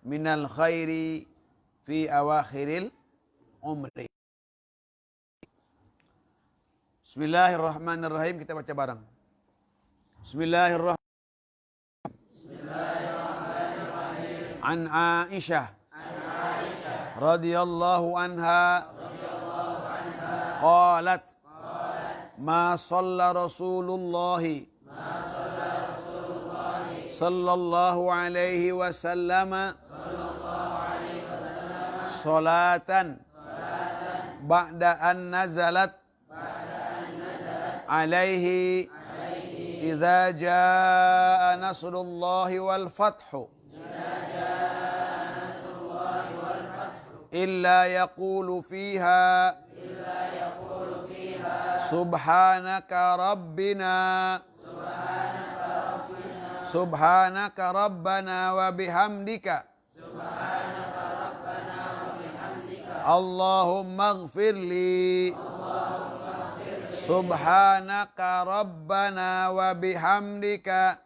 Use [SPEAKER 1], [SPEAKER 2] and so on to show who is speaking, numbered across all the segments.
[SPEAKER 1] minal khairi fi awakhiril umri. Bismillahirrahmanirrahim. Kita baca bareng. Bismillahirrahmanirrahim. An Aisyah radhiyallahu anha qalat ma shalla Rasulullah sallallahu alaihi wasallam salatan ba'da an nazalat alaihi idza jaa nasrullahi wal fathu illa yaqulu fiha subhanaka rabbana wa bihamdika Allahumma ighfirli subhanaka rabbana wa bihamdika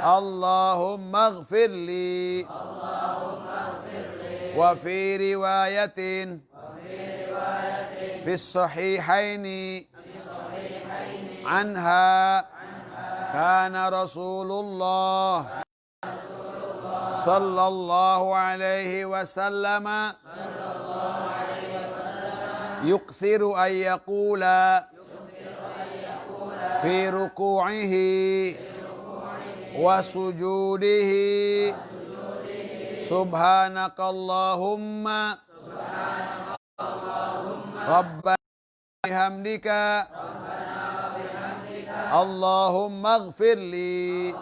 [SPEAKER 1] Allahumma ighfirli wa fi riwayatin fi sahihaini anha kana Rasulullah sallallahu alaihi wasallam yukthiru an yaqula fi ruku'ihi wa sujudihi subhanakallahumma rabbana bihamdika Allahumma ighfirli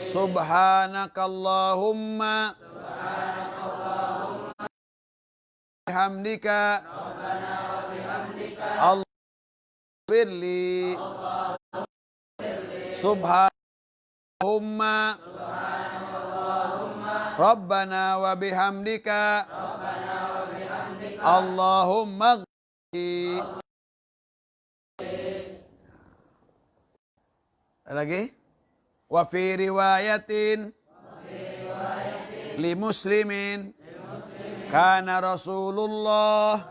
[SPEAKER 1] subhanakallahumma bihamdika Allahumma ighfirli subhanakallahumma rabbana wa bihamdika Allahumma ighfirli. Lagi wa fi riwayatin li muslimin kana Rasulullah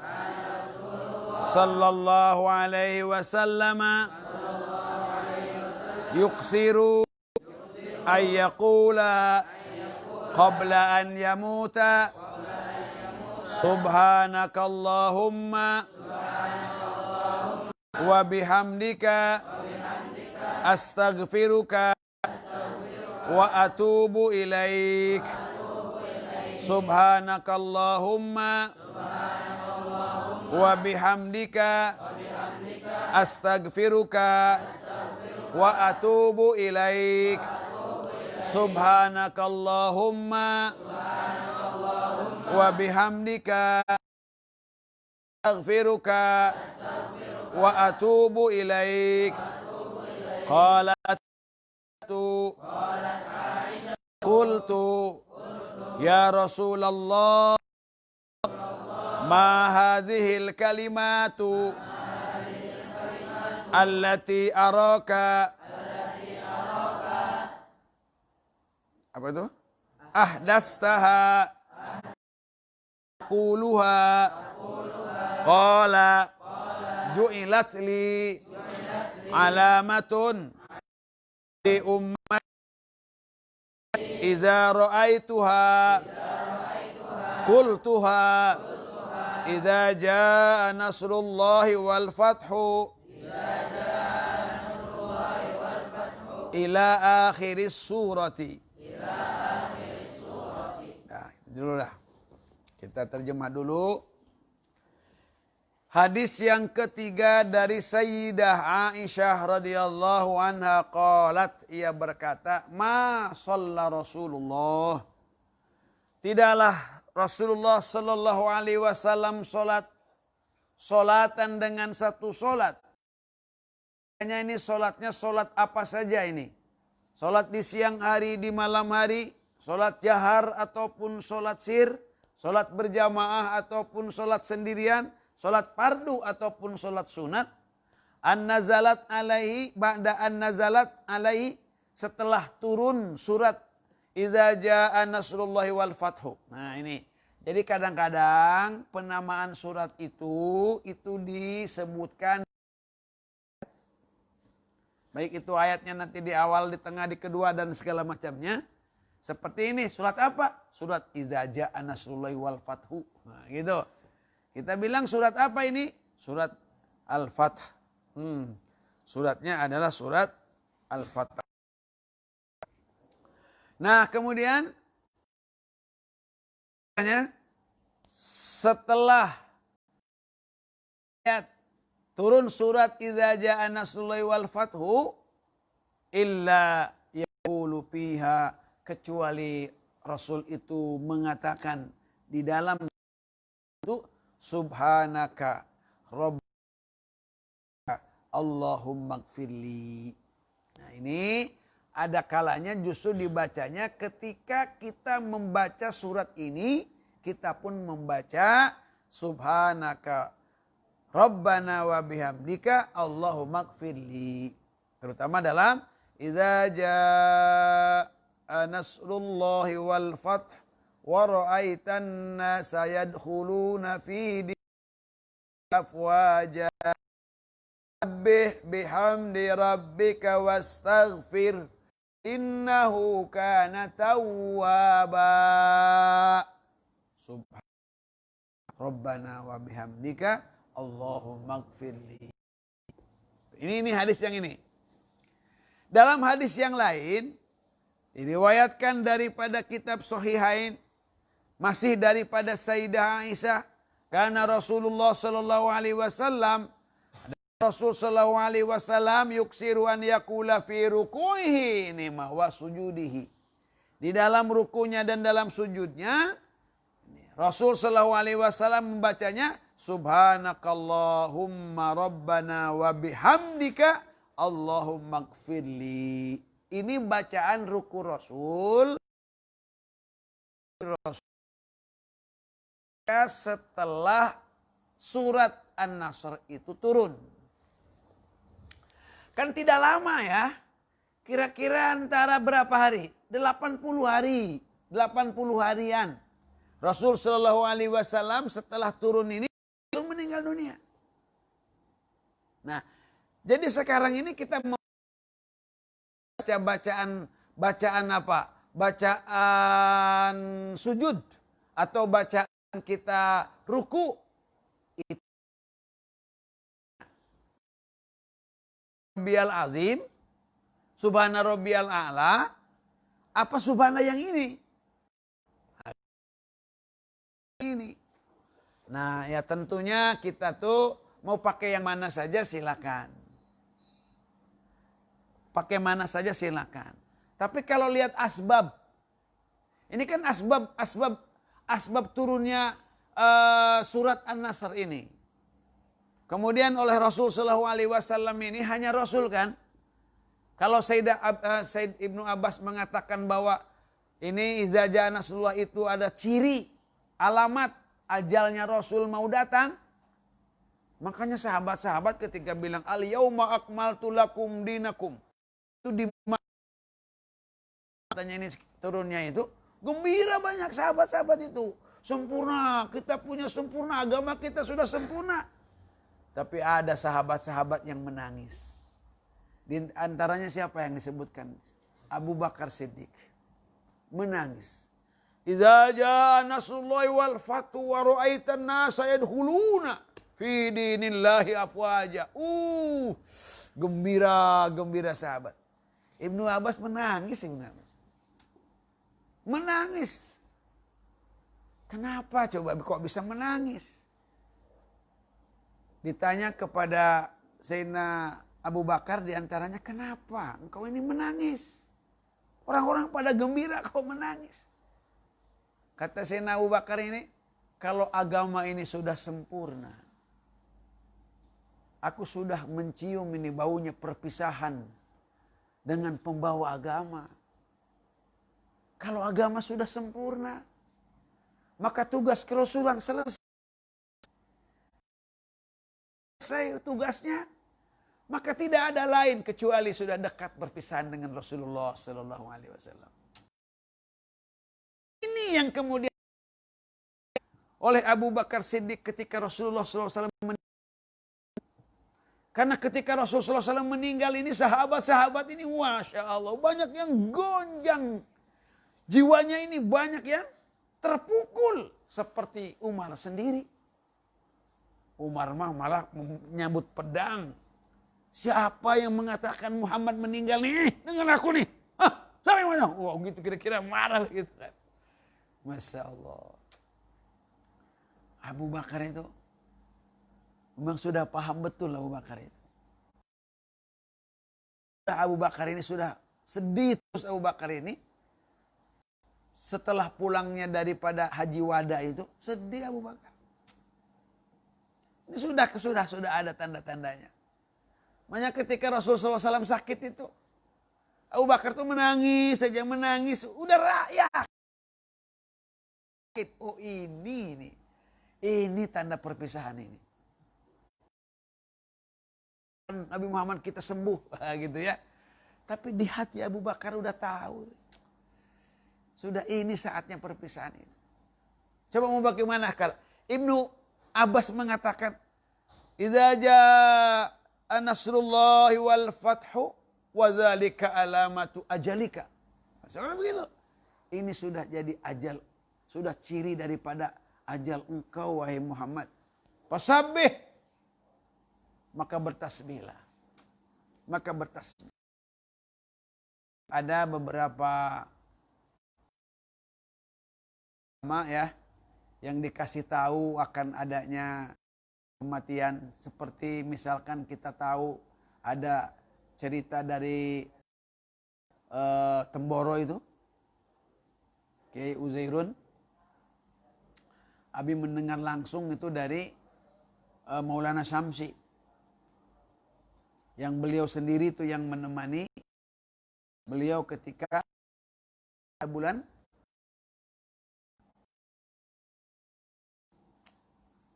[SPEAKER 1] sallallahu alaihi wasallam yuksiru an yaqula qabla an yamuta subhanakallahumma wa bihamdika astaghfiruka wa atubu ilaik subhanakallahumma wa bihamdika astaghfiruka wa atubu ilaik subhanakallahumma wa bihamdika astaghfiruka wa atubu ilaik. Qalat qultu ya Rasulullah ma hadhil kalimatu allati araka apa itu ahdastaha quluha qala ju'ilat li alamatun di ummat iza ra'aituha qultuha iza jaa nasrullahi wal fathu ila akhiris surati. Nah, itu dulu lah. Kita terjemah dulu. Hadis yang ketiga dari Sayyidah Aisyah radhiyallahu anha qalat, ia berkata, ma shalla Rasulullah, tidaklah Rasulullah sallallahu alaihi wasallam salatan dengan satu salat. Hanya ini salatnya salat apa saja ini? Salat di siang hari, di malam hari, salat jahar ataupun salat sir, salat berjamaah ataupun salat sendirian, salat fardu ataupun salat sunat. An nazalat alaihi ba'da an nazalat alaihi, setelah turun surat Idza jaa nasrullahi wal fathu. Nah ini. Jadi kadang-kadang penamaan surat itu disebutkan. Baik itu ayatnya nanti di awal, di tengah, di kedua dan segala macamnya. Seperti ini, surat apa? Surat Idza jaa nasrullahi wal fathu. Nah gitu. Kita bilang surat apa ini? Surat Al-Fath. Suratnya adalah surat Al-Fath. Nah kemudian setelah turun surat Idza jaa nasrullahi wal fathu illa yaqulu fiha, kecuali Rasul itu mengatakan di dalam itu subhanaka rabbaka Allahumma gfirli. Nah ini ada kalanya justru dibacanya ketika kita membaca surat ini, kita pun membaca subhanaka Rabbana wa bihamdika Allahumma gfirli. Terutama dalam Idza jaa nasrullahi wal fath wa ra'aitan nasa yadkhuluna fi dinillahi afwaja sabbih bihamdi rabbika wastaghfir innahu kana tawwaba. Subhan Rabbana wa bihamdika Allahumma gfirli. Ini hadis yang ini. Dalam hadis yang lain diriwayatkan daripada kitab Sahihain, masih daripada Sayyidah Aisyah, karena Rasulullah sallallahu alaihi wasallam, Rasul sallallahu alaihi wasallam yuksiru an yaqula fi ruku'ihi wa sujudihi. Di dalam rukunya dan dalam sujudnya Rasul sallallahu alaihi wasallam membacanya subhanakallahumma rabbana wa bihamdika Allahumma gfirli. Ini bacaan ruku Rasul setelah surat An-Nasr itu turun. Kan tidak lama ya. Kira-kira antara berapa hari? 80 hari. 80 harian. Rasul sallallahu alaihi wasallam setelah turun ini meninggal dunia. Nah, jadi sekarang ini kita membaca bacaan apa? Bacaan sujud atau bacaan kita ruku. Itu Rabbiyal Azim, Subhana Rabbiyal A'la, apa subhana yang ini? Ini. Nah, ya tentunya kita tuh mau pakai yang mana saja silakan. Pakai mana saja silakan. Tapi kalau lihat asbab, ini kan asbab turunnya surat An-Nasr ini. Kemudian oleh Rasul sallallahu alaihi wasallam ini hanya Rasul kan. Kalau Said Ibnu Abbas mengatakan bahwa ini Idza jaa nasrullah itu ada ciri, alamat ajalnya Rasul mau datang. Makanya sahabat-sahabat ketika bilang al yauma akmaltu lakum dinakum, itu di matanya ini turunnya itu gembira banyak sahabat-sahabat itu. Sempurna, kita punya sempurna, agama kita sudah sempurna. Tapi ada sahabat-sahabat yang menangis. Di antaranya siapa yang disebutkan? Abu Bakar Siddiq. Menangis. Idza jaa nasrullahi wal fathu wa ra'aitan nasa yadkhuluna fi dinillahi afwaja. Gembira sahabat. Ibnu Abbas menangis. Menangis. Kenapa coba kok bisa menangis? Ditanya kepada Sayyidina Abu Bakar diantaranya, kenapa engkau ini menangis? Orang-orang pada gembira kau menangis. Kata Sayyidina Abu Bakar ini, kalau agama ini sudah sempurna, aku sudah mencium ini baunya perpisahan dengan pembawa agama. Kalau agama sudah sempurna, maka tugas kerasulan selesai tugasnya. Maka tidak ada lain kecuali sudah dekat berpisahan dengan Rasulullah Sallallahu Alaihi Wasallam. Ini yang kemudian oleh Abu Bakar Siddiq ketika Rasulullah SAW meninggal. Karena ketika Rasulullah SAW meninggal ini sahabat-sahabat ini Masya Allah banyak yang gonjang. Jiwanya ini banyak yang terpukul. Seperti Umar sendiri. Umar malah menyambut pedang. Siapa yang mengatakan Muhammad meninggal nih dengan aku nih? Hah, siapa yang mana? Wah gitu kira-kira marah gitu kan. Masya Allah. Abu Bakar itu memang sudah paham betul Abu Bakar itu. Abu Bakar ini sudah sedih terus Abu Bakar ini. Setelah pulangnya daripada haji wada itu sedih Abu Bakar. Ini sudah ada tanda-tandanya. Makanya ketika Rasulullah SAW sakit itu Abu Bakar tuh menangis saja menangis. Udah rakyat. Oh ini nih. Ini tanda perpisahan ini. Nabi Muhammad kita sembuh gitu ya. Tapi di hati Abu Bakar udah tahu. Sudah ini saatnya perpisahan itu. Coba mau bagaimana kalau Ibnu Abbas mengatakan idza jaa nasrullahi wal fathu wa dzalika alamatu ajalika. Maksudnya begitu. Ini sudah jadi ajal, sudah ciri daripada ajal engkau wahai Muhammad. Fasabbih. Maka bertasbihlah. Maka bertasbih. Ada beberapa ulama ya yang dikasih tahu akan adanya kematian, seperti misalkan kita tahu ada cerita dari Temboro itu Kiai Uzairun. Abi mendengar langsung itu dari Maulana Syamsi. Yang beliau sendiri itu yang menemani beliau ketika bulan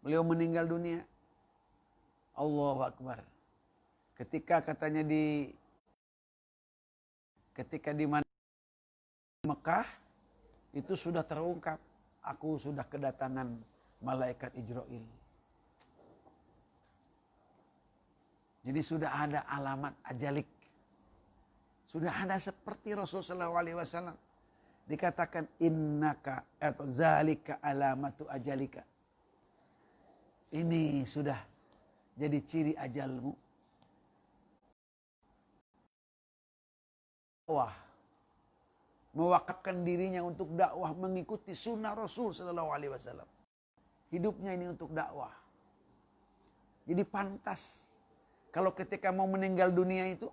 [SPEAKER 1] beliau meninggal dunia. Allahu Akbar. Ketika katanya ketika di Mekah itu sudah terungkap. Aku sudah kedatangan malaikat Ijrail. Jadi sudah ada alamat ajalik. Sudah ada seperti Rasulullah SAW. Dikatakan innaka atau zalika alamatu ajalika. Ini sudah jadi ciri ajalmu. Wah. Mewakafkan dirinya untuk dakwah mengikuti sunnah Rasul Sallallahu Alaihi Wasallam. Hidupnya ini untuk dakwah. Jadi pantas kalau ketika mau meninggal dunia itu,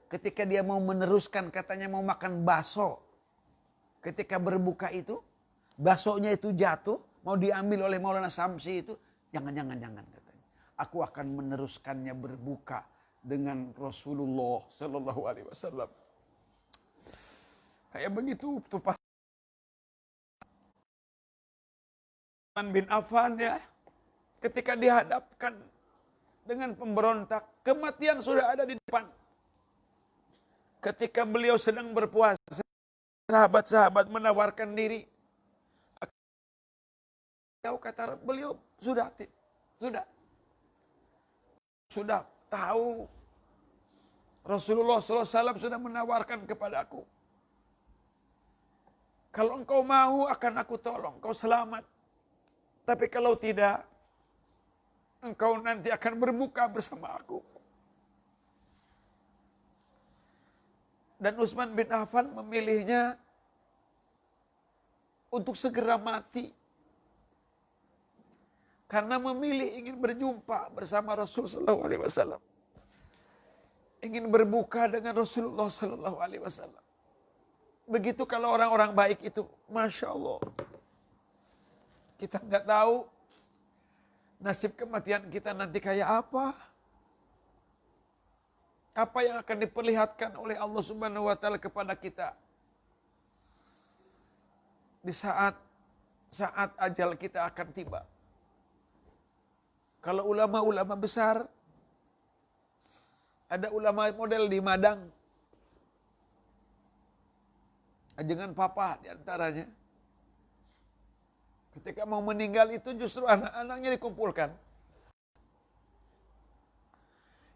[SPEAKER 1] ketika dia mau meneruskan katanya mau makan bakso, ketika berbuka itu baksonya itu jatuh mau diambil oleh Maulana Syamsi itu, jangan katanya. Aku akan meneruskannya berbuka dengan Rasulullah Sallallahu Alaihi Wasallam. Kayak begitu tuh Pak Utsman bin Affan ya. Ketika dihadapkan dengan pemberontak, kematian sudah ada di depan. Ketika beliau sedang berpuasa, sahabat-sahabat menawarkan diri. Kata beliau sudah tahu Rasulullah SAW sudah menawarkan kepadaku. Kalau engkau mau akan aku tolong, kau selamat. Tapi kalau tidak, engkau nanti akan berbuka bersama aku. Dan Utsman bin Affan memilihnya untuk segera mati. Karena memilih ingin berjumpa bersama Rasulullah SAW. Ingin berbuka dengan Rasulullah SAW. Begitu kalau orang-orang baik itu, Masya Allah. Kita nggak tahu nasib kematian kita nanti kayak apa. Apa yang akan diperlihatkan oleh Allah Subhanahu wa Ta'ala kepada kita. Di saat ajal kita akan tiba. Kalau ulama-ulama besar Ada ulama model di Madang. Ajengan papa diantaranya. Ketika mau meninggal itu justru anak-anaknya dikumpulkan.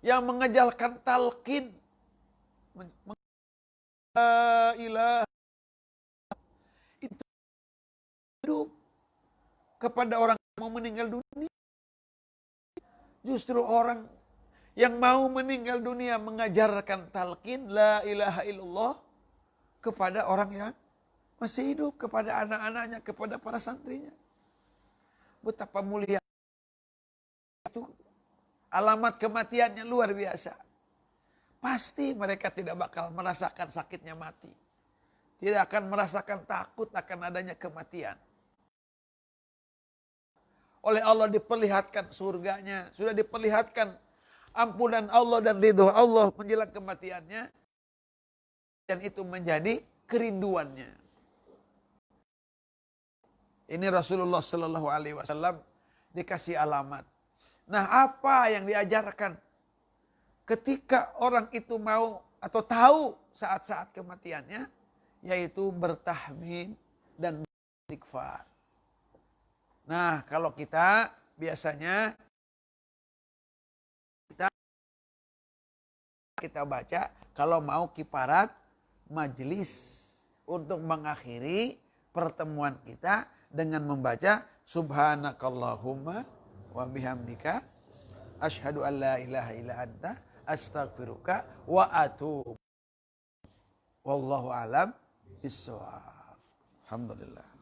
[SPEAKER 1] Yang mengejalkan talqin. La ilaha itu hidup kepada orang yang mau meninggal dunia. Justru orang yang mau meninggal dunia mengajarkan talqin la ilaha illallah kepada orang yang masih hidup, kepada anak-anaknya, kepada para santrinya. Betapa mulia itu, alamat kematiannya luar biasa. Pasti mereka tidak bakal merasakan sakitnya mati. Tidak akan merasakan takut akan adanya kematian. Oleh Allah diperlihatkan surganya, sudah diperlihatkan ampunan Allah dan ridho Allah menjelang kematiannya. Dan itu menjadi kerinduannya. Ini Rasulullah Sallallahu Alaihi Wasallam dikasih alamat. Nah, apa yang diajarkan ketika orang itu mau atau tahu saat-saat kematiannya, yaitu bertahmid dan beristighfar. Nah, kalau kita biasanya kita baca kalau mau kiparat majelis untuk mengakhiri pertemuan kita dengan membaca subhanakallahumma wa bihamdika asyhadu an la ilaha illa anta astaghfiruka wa atubu. Wallahu alam bissawab. Alhamdulillah.